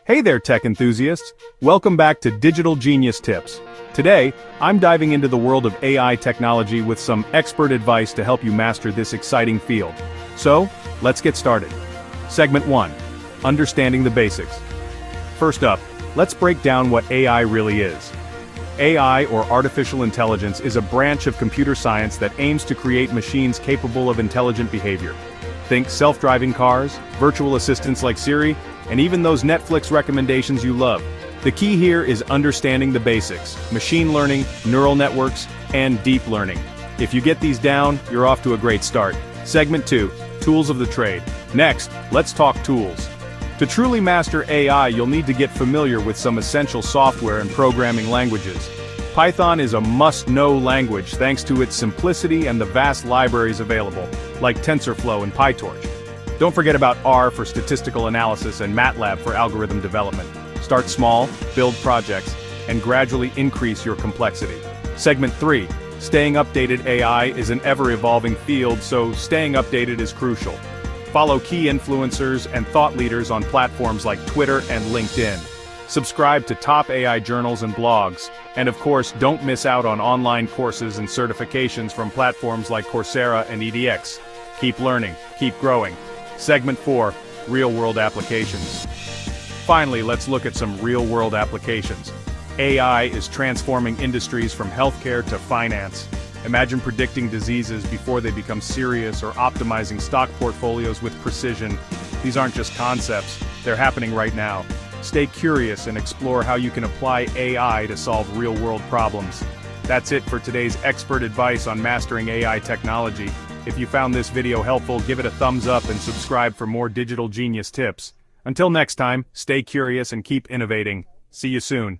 Hey there, tech enthusiasts! Welcome back to Digital Genius Tips. Today, I'm diving into the world of AI technology with some expert advice to help you master this exciting field. So, let's get started. Segment 1. Understanding the basics. First up, let's break down what AI really is. AI, or artificial intelligence, is a branch of computer science that aims to create machines capable of intelligent behavior. Think self-driving cars, virtual assistants like Siri, and even those Netflix recommendations you love. The key here is understanding the basics: machine learning, neural networks, and deep learning. If you get these down, you're off to a great start. Segment 2. Tools of the trade. Next, let's talk tools. To truly master AI, you'll need to get familiar with some essential software and programming languages. Python is a must-know language thanks to its simplicity and the vast libraries available, like TensorFlow and PyTorch. Don't forget about R for statistical analysis and MATLAB for algorithm development. Start small, build projects, and gradually increase your complexity. Segment 3. Staying updated. AI is an ever-evolving field, so staying updated is crucial. Follow key influencers and thought leaders on platforms like Twitter and LinkedIn. Subscribe to top AI journals and blogs. And of course, don't miss out on online courses and certifications from platforms like Coursera and edX. Keep learning, keep growing. Segment 4. Real-world applications. Finally, let's look at some real-world applications. AI is transforming industries from healthcare to finance. Imagine predicting diseases before they become serious or optimizing stock portfolios with precision. These aren't just concepts, they're happening right now. Stay curious and explore how you can apply AI to solve real-world problems. That's it for today's expert advice on mastering AI technology. If you found this video helpful, give it a thumbs up and subscribe for more digital genius tips. Until next time, stay curious and keep innovating. See you soon.